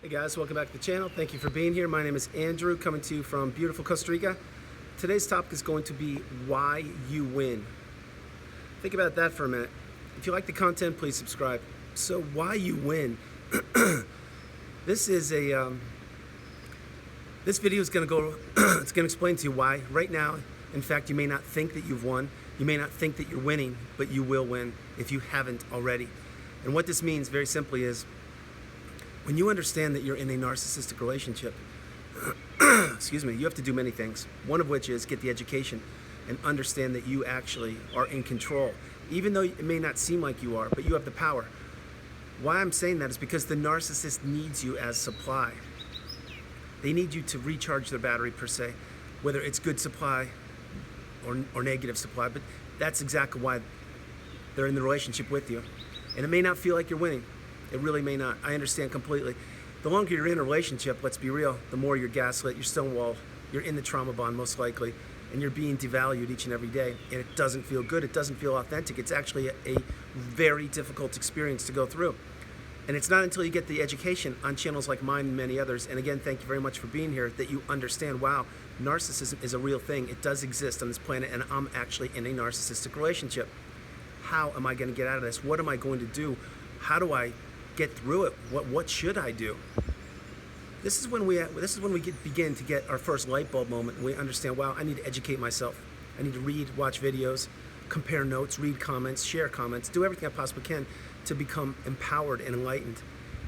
Hey guys, welcome back to the channel. Thank you for being here. My name is Andrew, coming to you from beautiful Costa Rica. Today's topic is going to be why you win. Think about that for a minute. If you like the content, please subscribe. So why you win? This video is going to go, it's going to explain to you why right now, in fact, you may not think that you've won. You may not think that you're winning, but you will win if you haven't already. And what this means, very simply, is when you understand that you're in a narcissistic relationship, excuse me, you have to do many things. One of which is get the education and understand that you actually are in control. Even though it may not seem like you are, but you have the power. Why I'm saying that is because the narcissist needs you as supply. They need you to recharge their battery, per se, whether it's good supply or negative supply, but that's exactly why they're in the relationship with you. And it may not feel like you're winning. It really may not. I understand completely. The longer you're in a relationship, let's be real, the more you're gaslit, you're stonewalled, you're in the trauma bond most likely, and you're being devalued each and every day. And it doesn't feel good. It doesn't feel authentic. It's actually a very difficult experience to go through. And it's not until you get the education on channels like mine and many others, and again, thank you very much for being here, that you understand, wow, narcissism is a real thing. It does exist on this planet, and I'm actually in a narcissistic relationship. How am I going to get out of this? What am I going to do? How do I get through it? What should I do? This is when we begin to get our first light bulb moment, and we understand, wow, I need to educate myself. I need to read, watch videos, compare notes, read comments, share comments, do everything I possibly can to become empowered and enlightened.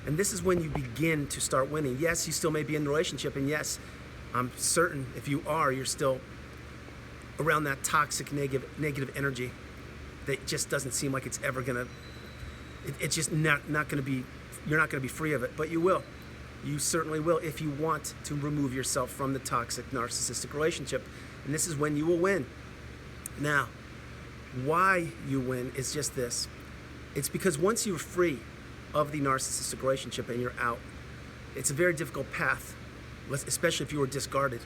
And this is when you begin to start winning. Yes, you still may be in the relationship, and yes, I'm certain if you are, you're still around that toxic negative energy that just doesn't seem like it's ever gonna, it's just not gonna be, you're not gonna be free of it, but you will. You certainly will if you want to remove yourself from the toxic narcissistic relationship. And this is when you will win. Now, why you win is just this. It's because once you're free of the narcissistic relationship and you're out, it's a very difficult path, especially if you were discarded.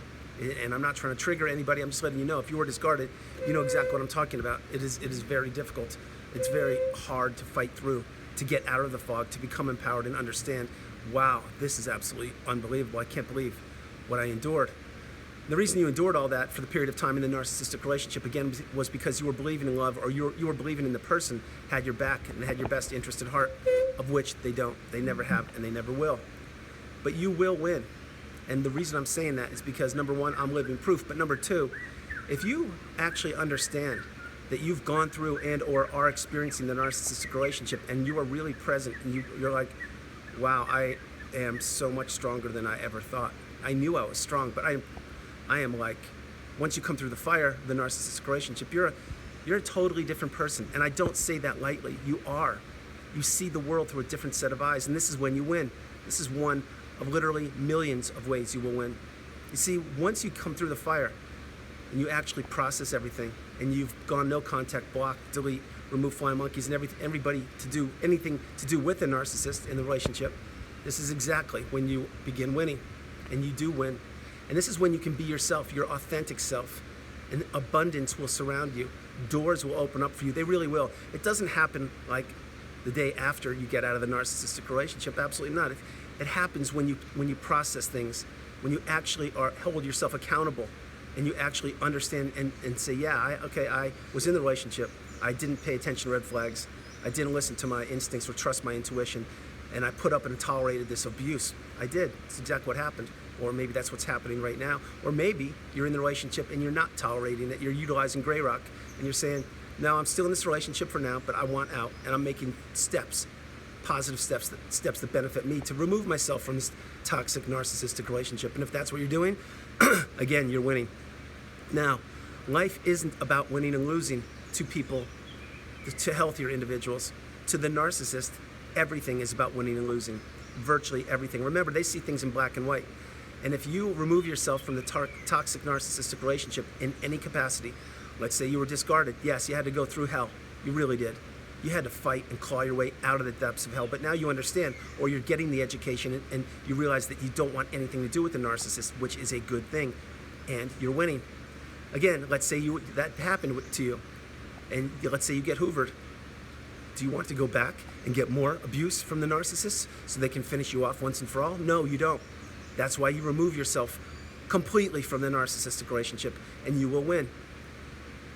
And I'm not trying to trigger anybody, I'm just letting you know, if you were discarded, you know exactly what I'm talking about. It is very difficult. It's very hard to fight through, to get out of the fog, to become empowered and understand, wow, this is absolutely unbelievable. I can't believe what I endured. The reason you endured all that for the period of time in the narcissistic relationship, again, was because you were believing in love, or you were believing in the person had your back and had your best interest at heart, of which they don't. They never have, and they never will. But you will win. And the reason I'm saying that is because, number one, I'm living proof. But number two, if you actually understand that you've gone through and or are experiencing the narcissistic relationship, and you are really present, and you're like, wow, I am so much stronger than I ever thought. I knew I was strong, but I am like, once you come through the fire, the narcissistic relationship, you're a totally different person. And I don't say that lightly. You are. You see the world through a different set of eyes, and this is when you win. This is one of literally millions of ways you will win. You see, once you come through the fire and you actually process everything, and you've gone no contact, block, delete, remove flying monkeys, and everybody to do anything to do with a narcissist in the relationship, this is exactly when you begin winning, and you do win. And this is when you can be yourself, your authentic self, and abundance will surround you. Doors will open up for you. They really will. It doesn't happen like the day after you get out of the narcissistic relationship. Absolutely not. It happens when you process things, when you actually hold yourself accountable, and you actually understand and say, yeah, I was in the relationship. I didn't pay attention to red flags. I didn't listen to my instincts or trust my intuition, and I put up and tolerated this abuse. I did. It's exactly what happened. Or maybe that's what's happening right now. Or maybe you're in the relationship and you're not tolerating it. You're utilizing gray rock, and you're saying, no, I'm still in this relationship for now, but I want out, and I'm making steps, positive steps that benefit me to remove myself from this toxic narcissistic relationship. And if that's what you're doing, again, you're winning. Now, life isn't about winning and losing to people, to healthier individuals. To the narcissist, everything is about winning and losing. Virtually everything. Remember, they see things in black and white. And if you remove yourself from the toxic narcissistic relationship in any capacity, let's say you were discarded, yes, you had to go through hell. You really did. You had to fight and claw your way out of the depths of hell. But now you understand, or you're getting the education, and you realize that you don't want anything to do with the narcissist, which is a good thing, and you're winning. Again, let's say that happened to you, and let's say you get hoovered. Do you want to go back and get more abuse from the narcissist so they can finish you off once and for all? No, you don't. That's why you remove yourself completely from the narcissistic relationship, and you will win.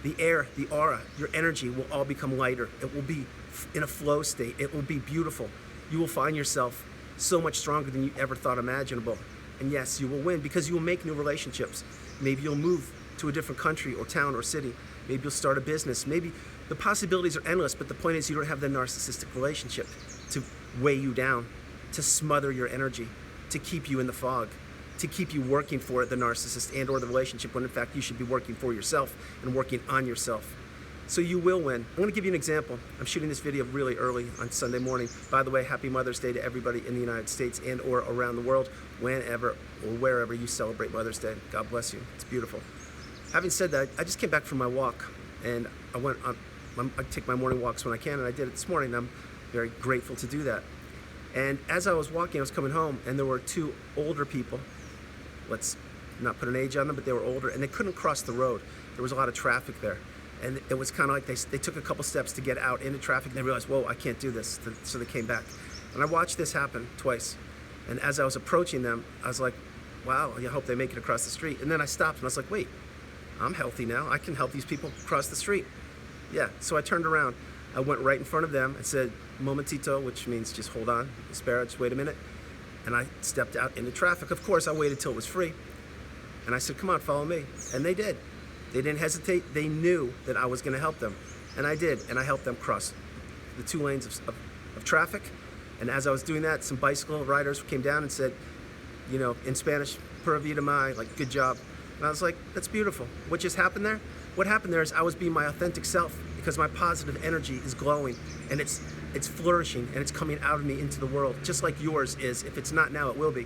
The air, the aura, your energy will all become lighter. It will be in a flow state. It will be beautiful. You will find yourself so much stronger than you ever thought imaginable. And yes, you will win because you will make new relationships. Maybe you'll move to a different country or town or city. Maybe you'll start a business. Maybe the possibilities are endless, but the point is you don't have the narcissistic relationship to weigh you down, to smother your energy, to keep you in the fog, to keep you working for the narcissist and or the relationship when in fact you should be working for yourself and working on yourself. So you will win. I'm going to give you an example. I'm shooting this video really early on Sunday morning. By the way, happy Mother's Day to everybody in the United States and or around the world, whenever or wherever you celebrate Mother's Day. God bless you. It's beautiful. Having said that, I just came back from my walk, and I take my morning walks when I can, and I did it this morning. I'm very grateful to do that. And as I was walking, I was coming home, and there were two older people. Let's not put an age on them, but they were older, and they couldn't cross the road. There was a lot of traffic there. And it was kind of like they took a couple steps to get out into traffic, and they realized, whoa, I can't do this. So they came back. And I watched this happen twice. And as I was approaching them, I was like, wow, I hope they make it across the street. And then I stopped, and I was like, wait, I'm healthy now. I can help these people cross the street. Yeah, so I turned around. I went right in front of them and said, momentito, which means just hold on, espera, just wait a minute. And I stepped out into traffic. Of course, I waited till it was free. And I said, come on, follow me. And they did. They didn't hesitate. They knew that I was going to help them. And I did. And I helped them cross the 2 lanes of traffic. And as I was doing that, some bicycle riders came down and said, you know, in Spanish, pura vida mai, like, good job. And I was like, that's beautiful. What just happened there? What happened there is I was being my authentic self because my positive energy is glowing and it's flourishing and it's coming out of me into the world, just like yours is. If it's not now, it will be.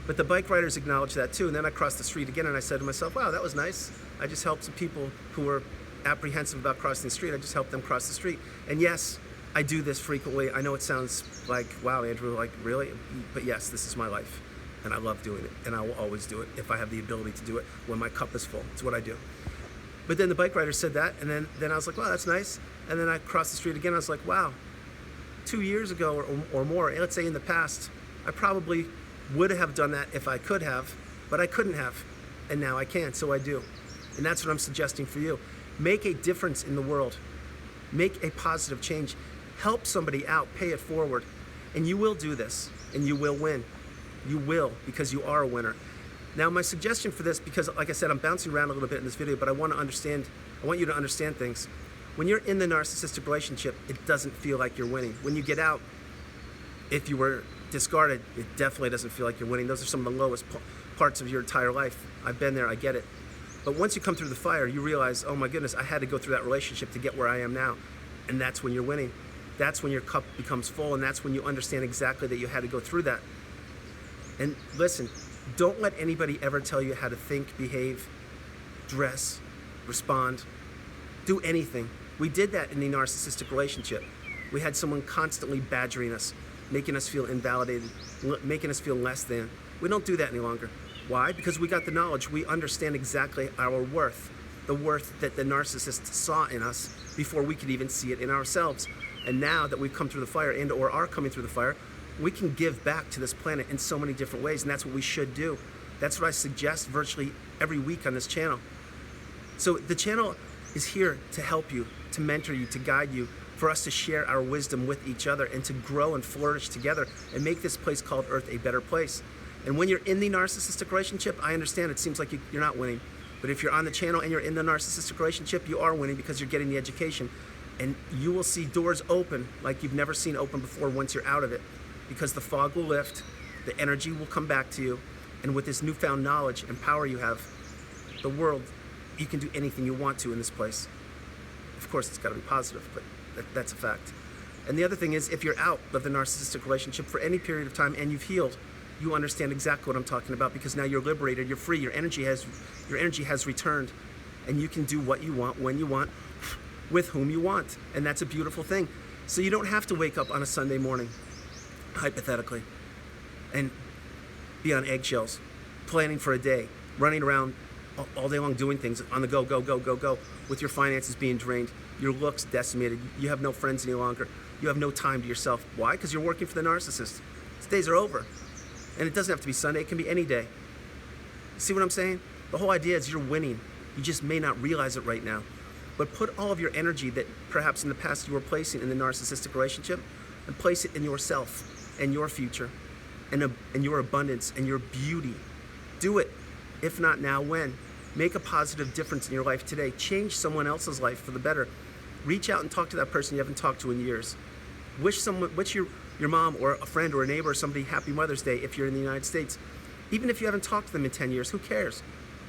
But the bike riders acknowledged that too. And then I crossed the street again and I said to myself, wow, that was nice. I just helped some people who were apprehensive about crossing the street. I just helped them cross the street. And yes, I do this frequently. I know it sounds like, wow, Andrew, like, really? But yes, this is my life. And I love doing it. And I will always do it if I have the ability to do it when my cup is full. It's what I do. But then the bike rider said that, and then I was like, wow, that's nice. And then I crossed the street again. I was like, wow, 2 years ago or more, let's say in the past, I probably would have done that if I could have, but I couldn't have. And now I can, so I do. And that's what I'm suggesting for you. Make a difference in the world. Make a positive change. Help somebody out, pay it forward. And you will do this, and you will win. You will, because you are a winner. Now, my suggestion for this, because like I said, I'm bouncing around a little bit in this video, but I want you to understand things. When you're in the narcissistic relationship, it doesn't feel like you're winning. When you get out, if you were discarded, it definitely doesn't feel like you're winning. Those are some of the lowest parts of your entire life. I've been there, I get it. But once you come through the fire, you realize, oh my goodness, I had to go through that relationship to get where I am now. And that's when you're winning. That's when your cup becomes full, and that's when you understand exactly that you had to go through that. And listen, don't let anybody ever tell you how to think, behave, dress, respond, do anything. We did that in the narcissistic relationship. We had someone constantly badgering us, making us feel invalidated, making us feel less than. We don't do that any longer. Why? Because we got the knowledge. We understand exactly our worth, the worth that the narcissist saw in us before we could even see it in ourselves. And now that we've come through the fire and or are coming through the fire, we can give back to this planet in so many different ways, and that's what we should do. That's what I suggest virtually every week on this channel. So the channel is here to help you, to mentor you, to guide you, for us to share our wisdom with each other and to grow and flourish together and make this place called Earth a better place. And when you're in the narcissistic relationship, I understand it seems like you're not winning. But if you're on the channel and you're in the narcissistic relationship, you are winning because you're getting the education. And you will see doors open like you've never seen open before once you're out of it. Because the fog will lift, the energy will come back to you, and with this newfound knowledge and power you have, the world, you can do anything you want to in this place. Of course, it's got to be positive, but that's a fact. And the other thing is, if you're out of the narcissistic relationship for any period of time and you've healed, you understand exactly what I'm talking about, because now you're liberated, you're free, your energy has returned, and you can do what you want, when you want, with whom you want. And that's a beautiful thing. So you don't have to wake up on a Sunday morning, hypothetically, and be on eggshells, planning for a day, running around all day long doing things on the go, with your finances being drained, your looks decimated, you have no friends any longer. You have no time to yourself. Why? Because you're working for the narcissist. These days are over. And it doesn't have to be Sunday. It can be any day. See what I'm saying? The whole idea is you're winning. You just may not realize it right now. But put all of your energy that perhaps in the past you were placing in the narcissistic relationship and place it in yourself and your future and your abundance and your beauty. Do it. If not now, when? Make a positive difference in your life today. Change someone else's life for the better. Reach out and talk to that person you haven't talked to in years. Wish your mom or a friend or a neighbor or somebody Happy Mother's Day if you're in the United States. Even if you haven't talked to them in 10 years, who cares?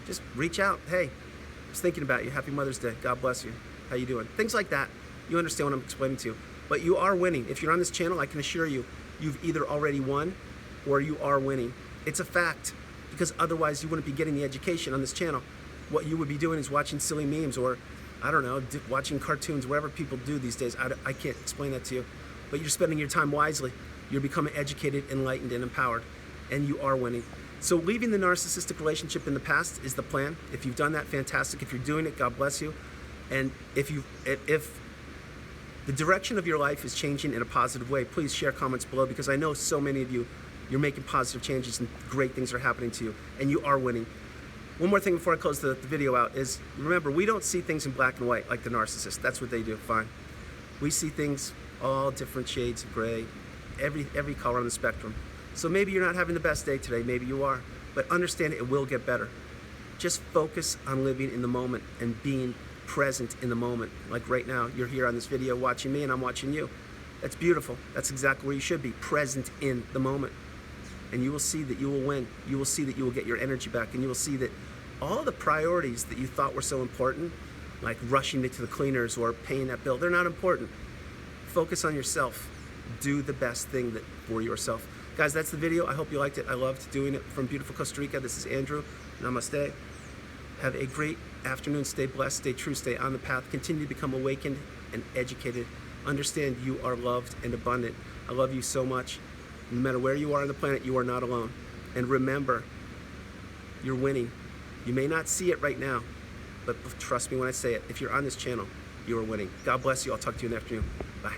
Just reach out. Hey, I was thinking about you. Happy Mother's Day. God bless you. How you doing? Things like that. You understand what I'm explaining to you. But you are winning. If you're on this channel, I can assure you, you've either already won or you are winning. It's a fact, because otherwise you wouldn't be getting the education on this channel. What you would be doing is watching silly memes or, I don't know, watching cartoons, whatever people do these days. I can't explain that to you. But you're spending your time wisely. You're becoming educated, enlightened, and empowered. And you are winning. So leaving the narcissistic relationship in the past is the plan. If you've done that, fantastic. If you're doing it, God bless you. And if the direction of your life is changing in a positive way, please share comments below, because I know so many of you, you're making positive changes and great things are happening to you, and you are winning. One more thing before I close the video out is, remember, we don't see things in black and white like the narcissist. That's what they do, fine. We see things all different shades of gray, every color on the spectrum. So maybe you're not having the best day today, maybe you are, but understand it will get better. Just focus on living in the moment and being present in the moment. Like right now, you're here on this video watching me and I'm watching you. That's beautiful. That's exactly where you should be, present in the moment. And you will see that you will win. You will see that you will get your energy back, and you will see that all the priorities that you thought were so important, like rushing to the cleaners or paying that bill, they're not important. Focus on yourself. Do the best thing for yourself. Guys, that's the video. I hope you liked it. I loved doing it from beautiful Costa Rica. This is Andrew. Namaste. Have a great afternoon. Stay blessed, stay true, stay on the path. Continue to become awakened and educated. Understand you are loved and abundant. I love you so much. No matter where you are on the planet, you are not alone. And remember, you're winning. You may not see it right now, but trust me when I say it. If you're on this channel, you are winning. God bless you. I'll talk to you in the afternoon. Bye.